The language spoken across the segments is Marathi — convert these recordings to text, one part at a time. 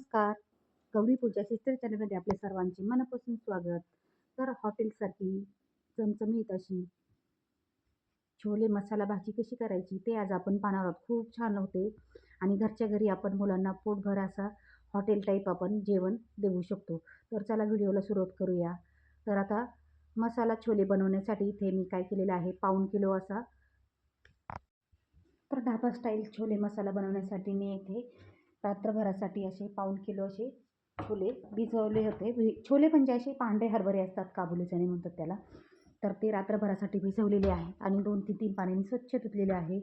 नमस्कार. गौरी पूजा सिस्टर चॅनलमध्ये आपले सर्वांचे मनापासून स्वागत. तर हॉटेलसारखी चमचमीत अशी छोले मसाला भाजी कशी करायची ते आज आपण पाहणार आहोत. खूप छान होते आणि घरच्या घरी आपण मुलांना पोटभर असा हॉटेल टाईप आपण जेवण देऊ शकतो. तर चला व्हिडिओला सुरुवात करूया. तर आता मसाला छोले बनवण्यासाठी इथे मी काय केलेलं आहे, पाऊण किलो असा तर ढाबा स्टाईल छोले मसाला बनवण्यासाठी मी इथे रात्रभरासाठी असे पाऊण किलो असे छोले भिजवले होते. छोले म्हणजे असे पांढरे हरभरे असतात, काबुली चणे म्हणतात त्याला. तर ते रात्रभरासाठी भिजवलेले आहेत आणि 2 ते 3 पाण्याने स्वच्छ धुतलेले आहे.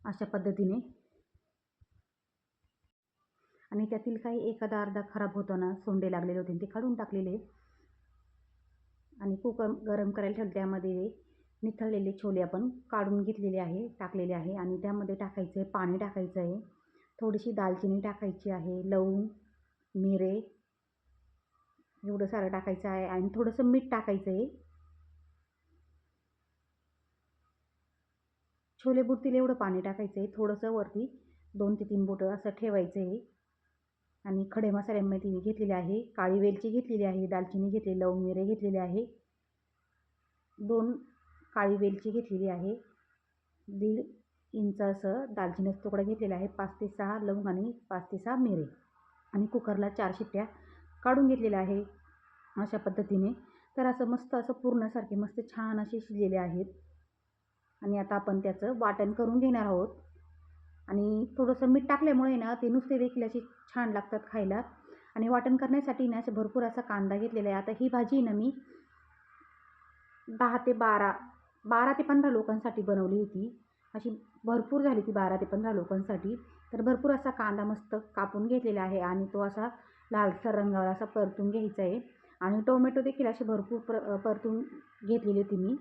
अशा पद्धतीने आणि त्यातील काही एखादा अर्धा खराब होताना सोंडे लागलेले होते ते काढून टाकलेले आणि कुकर गरम करायला ठेवले. त्यामध्ये निथळलेले छोले आपण काढून घेतलेले आहे, टाकलेले आहे आणि त्यामध्ये टाकायचं आहे, पाणी टाकायचं आहे, थोडीशी दालचिनी टाकायची आहे, लवंग, मिरे एवढं सारं टाकायचं आहे आणि थोडंसं मीठ टाकायचं आहे. छोले बुडतील एवढं पाणी टाकायचं आहे. थोडंसं वरती 2 ते 3 बोटं असं ठेवायचं आहे आणि खडे मसाल्यामध्ये मी घेतलेले आहे, काळी वेलची घेतलेली आहे, दालचिनी घेतली, लवंग, मिरे घेतलेले आहे, 2 काळी वेलची घेतलेली आहे, 1.5 इंच असं दालचिनीचा तुकडा घेतलेला आहे, 5 ते 6 लवंग आणि 5 ते 6 मिरे आणि कुकरला 4 शिट्ट्या काढून घेतलेल्या आहे. अशा पद्धतीने तर असं मस्त असं पूर्णासारखे मस्त छान असे शिजलेले आहेत आणि आता आपण त्याचं वाटण करून घेणार आहोत. आणि थोडंसं मीठ टाकल्यामुळे ना ते नुसते देखील असे छान लागतात खायला. आणि वाटण करण्यासाठी ना असं भरपूर असा कांदा घेतलेला आहे. आता ही भाजी ना मी 10 ते 12 ते 15 लोकांसाठी बनवली होती. अशी भरपूर झाली ती 12 ते 15 लोकांसाठी. तर भरपूर असा कांदा मस्त कापून घेतलेला आहे आणि तो असा लालसर रंगावर असा परतून घ्यायचा आहे आणि टोमॅटो देखील असे भरपूर परतून घेतलेले होते मी,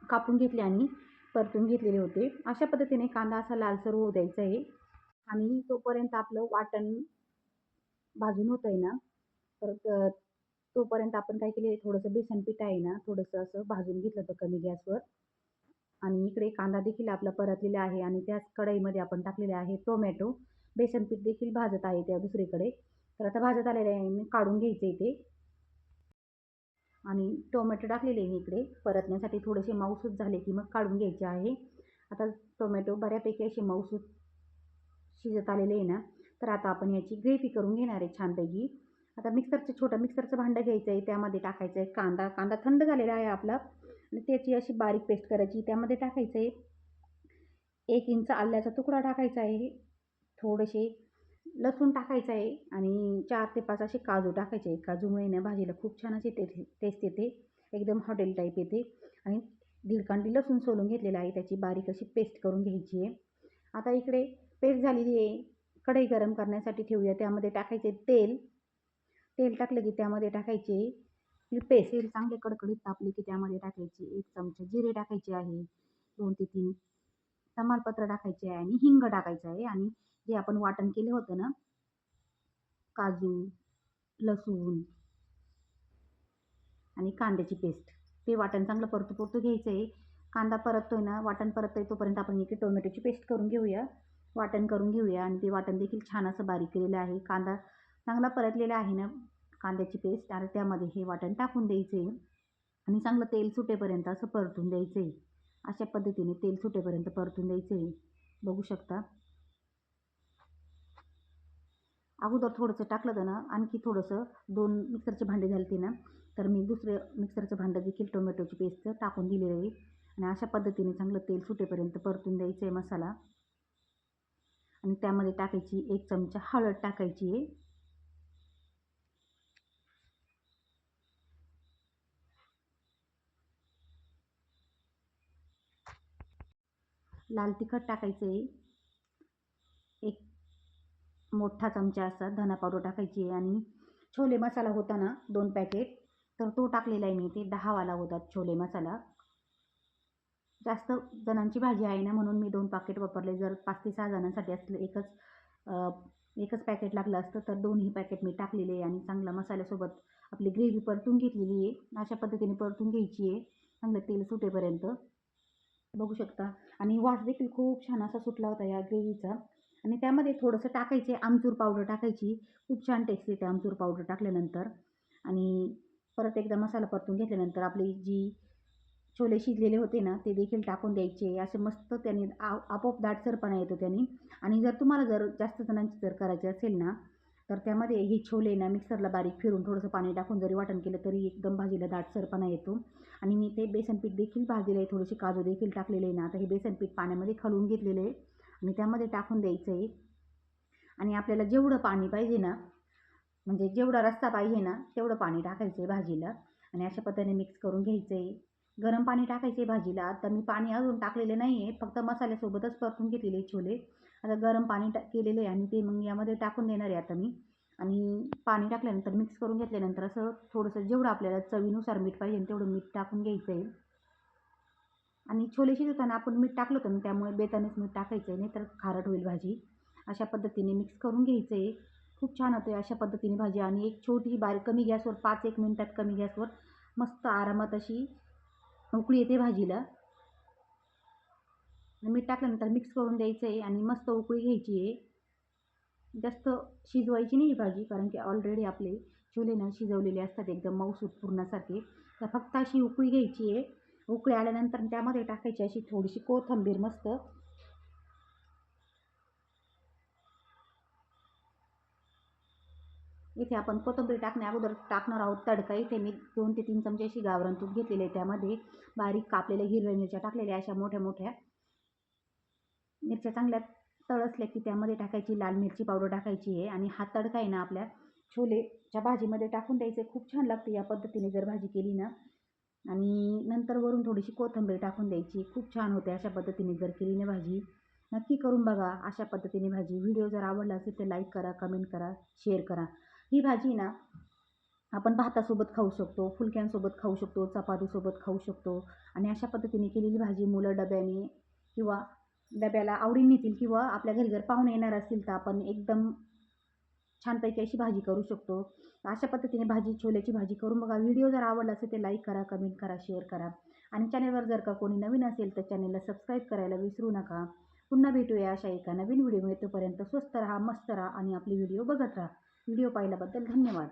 कापून घेतले आणि परतून घेतलेले होते. अशा पद्धतीने कांदा असा लालसर होऊ द्यायचा आहे आणि तोपर्यंत आपलं वाटण भाजून होतं आहे ना, तर तोपर्यंत आपण काय केले, थोडंसं बेसन पीठ आहे ना, थोडंसं असं भाजून घेतलं होतं कमी गॅसवर आणि इकडे कांदा देखील आपला परतलेला आहे आणि त्याच कढईमध्ये आपण टाकलेले आहे टोमॅटो. बेसन पीठ देखील भाजत आहे त्या दुसरीकडे. तर आता भाजत आलेले आहे, मी काढून घ्यायचे इथे आणि टोमॅटो टाकलेले आहे इकडे परतण्यासाठी. थोडेसे मऊसूत झाले की मग काढून घ्यायचे आहे. आता टोमॅटो बऱ्यापैकी असे मऊसूत शिजत आलेले आहे ना, तर आता आपण याची ग्रेव्ही करून घेणार आहे छानपैकी. आता छोटं मिक्सरचं भांडं घ्यायचं आहे, त्यामध्ये टाकायचं आहे कांदा थंड झालेला आहे आपला आणि त्याची अशी बारीक पेस्ट करायची. त्यामध्ये टाकायचं आहे 1 इंच आल्याचा तुकडा टाकायचा आहे, थोडेसे लसूण टाकायचं आहे आणि 4 ते 5 असे काजू टाकायचे आहे. काजूमुळे ना भाजीला खूप छान अशी टेस्ट येते, एकदम हॉटेल टाईप येते. आणि 1.5 कांडी लसूण सोलून घेतलेला आहे, त्याची बारीक अशी पेस्ट करून घ्यायची आहे. आता इकडे पेस्ट झालेली आहे. कढई गरम करण्यासाठी ठेवूया. त्यामध्ये टाकायचे तेल. तेल टाकलं की त्यामध्ये टाकायचे ही पेस्ट. तेल चांगले कडकडीत तापले की त्यामध्ये टाकायचे 1 चमचा जिरे टाकायचे आहे, 2 ते 3 तमालपत्र टाकायचे आहे आणि हिंग टाकायचं आहे आणि जे आपण वाटण केलं होतं ना, काजू, लसूण आणि कांद्याची पेस्ट, ते वाटण चांगलं परतू घ्यायचं आहे. कांदा परततोय ना, वाटण परततोय तोपर्यंत आपण इथे टोमॅटोची पेस्ट करून घेऊया, वाटण करून घेऊया आणि ते वाटण देखील छान असं बारीक केलेलं आहे. कांदा चांगला परतलेला आहे ना, कांद्याची पेस्ट आणि त्यामध्ये हे वाटण टाकून द्यायचं आहे आणि चांगलं तेल सुटेपर्यंत असं परतून द्यायचं आहे. अशा पद्धतीने तेल सुटेपर्यंत परतून द्यायचं आहे. बघू शकता. अगोदर थोडंसं टाकलं होतं ना, आणखी थोडंसं 2 मिक्सरचे भांडे झाले ना, तर मी दुसरं मिक्सरचं भांडं देखील टोमॅटोची पेस्ट टाकून दिलेलं आहे आणि अशा पद्धतीने चांगलं तेल सुटेपर्यंत परतून द्यायचं आहे मसाला आणि त्यामध्ये टाकायची 1 चमचा हळद टाकायची आहे. लाल तिखट टाकायचं आहे, 1 मोठा चमचा असा धना पावडर टाकायची आहे आणि छोले मसाला होता ना 2 पॅकेट, तर तो टाकलेला आहे मी. ते 10 वाला होता छोले मसाला. जास्त जणांची भाजी आहे ना, म्हणून मी 2 पॅकेट वापरले. जर 5 ते 6 जणांसाठी असलं एकच पॅकेट लागलं असतं तर 2ही पॅकेट मी टाकलेले आहे आणि चांगला मसाल्यासोबत आपली ग्रेव्ही परतून घेतलेली आहे. अशा पद्धतीने परतून घ्यायची आहे चांगलं तेल सुटेपर्यंत. बघू शकता आणि वास देखील खूप छान असा सुटला होता या ग्रेव्हीचा आणि त्यामध्ये थोडंसं टाकायचे आमचूर पावडर टाकायची. खूप छान टेस्ट येते आमचूर पावडर टाकल्यानंतर. आणि परत एकदा मसाला परतून घेतल्यानंतर आपली जी छोले शिजलेले होते ना ते देखील टाकून द्यायचे. असे मस्त त्याने आपोआप दाटसरपणा येतो त्याने. आणि जर तुम्हाला जास्त जणांची जर करायची असेल ना तर त्यामध्ये हे छोले ना मिक्सरला बारीक फिरून थोडंसं पाणी टाकून जरी वाटण केलं तरी एकदम भाजीला दाटसरपणा येतो. आणि मी ते बेसन पीठ देखील भाजलेलं आहे, थोडीशी काजू देखील टाकलेले आहे ना. आता हे बेसन पीठ पाण्यामध्ये खालून घेतलेलं आहे आणि त्यामध्ये टाकून द्यायचं आहे. आणि आपल्याला जेवढं पाणी पाहिजे ना, म्हणजे जेवढा रस्सा पाहिजे ना तेवढं पाणी टाकायचं आहे भाजीला. आणि अशा पद्धतीने मिक्स करून घ्यायचं आहे. गरम पाणी टाकायचं आहे भाजीला. आता मी पाणी अजून टाकलेलं नाही आहे, फक्त मसाल्यासोबतच परतून घेतलेले छोले. आता गरम पाणी केलेलं आहे आणि ते मग यामध्ये टाकून देणार आहे आता मी. आणि पाणी टाकल्यानंतर मिक्स करून घेतल्यानंतर असं थोडंसं जेवढं आपल्याला चवीनुसार मीठ पाहिजे तेवढं मीठ टाकून घ्यायचं आहे. आणि छोले शिजवताना आपण मीठ टाकलं होतं ना, त्यामुळे बेतानेच मीठ टाकायचं आहे, नाही तर खारट होईल भाजी. अशा पद्धतीने मिक्स करून घ्यायचं आहे. खूप छान होते अशा पद्धतीने भाजी. आणि एक छोटी बारीक कमी गॅसवर 5-1 मिनिटात कमी गॅसवर मस्त आरामात अशी उकळी येते भाजीला. मीठ टाकल्यानंतर मिक्स करून द्यायचं आहे आणि मस्त उकळी घ्यायची आहे. जास्त शिजवायची नाही भाजी, कारण की ऑलरेडी आपले छोले ना शिजवलेले असतात एकदम मऊसूत पुरणासारखे. तर फक्त अशी उकळी घ्यायची आहे. उकळी आल्यानंतर त्यामध्ये टाकायची अशी थोडीशी कोथिंबीर मस्त. इथे आपण कोथिंबीर टाकण्या अगोदर टाकणार आहोत तडका. इथे मी 2 ते 3 चमचे अशी गावरान तूप घेतलेले आहे. त्यामध्ये बारीक कापलेल्या हिरव्या मिरच्या टाकलेल्या अशा मोठ्या मोठ्या. मिरच्या चांगल्या तळसल्या की त्यामध्ये टाकायची लाल मिरची पावडर टाकायची आहे. आणि हा तडका आहे ना आपल्या छोलेच्या भाजीमध्ये टाकून द्यायचं आहे. खूप छान लागते या पद्धतीने जर भाजी केली ना. आणि नंतर वरून थोडीशी कोथिंबीर टाकून द्यायची. खूप छान होते अशा पद्धतीने जर केली ना भाजी. नक्की करून बघा अशा पद्धतीने भाजी. व्हिडिओ जर आवडला असेल तर लाईक करा, कमेंट करा, शेअर करा. ही भाजी ना आपण भातासोबत खाऊ शकतो, फुलक्यांसोबत खाऊ शकतो, चपातीसोबत खाऊ शकतो. आणि अशा पद्धतीने केलेली भाजी मुलं डब्याने किंवा डब्याला आवडीने नेतील, किंवा आपल्या घरी जर पाहुणे येणार असतील तर आपण एकदम छानपैकी अशी भाजी करू शकतो. अशा पद्धतीने छोल्याची भाजी करून बघा. व्हिडिओ जर आवडला असेल तर लाईक करा, कमेंट करा, शेअर करा. आणि चॅनलवर जर का कोणी नवीन असेल तर चॅनलला सबस्क्राईब करायला विसरू नका. पुन्हा भेटूया अशा एका नवीन व्हिडिओमध्ये. तोपर्यंत स्वस्त राहा, मस्त राहा आणि आपली व्हिडिओ बघत राहा. व्हिडिओ पाहिल्याबद्दल धन्यवाद.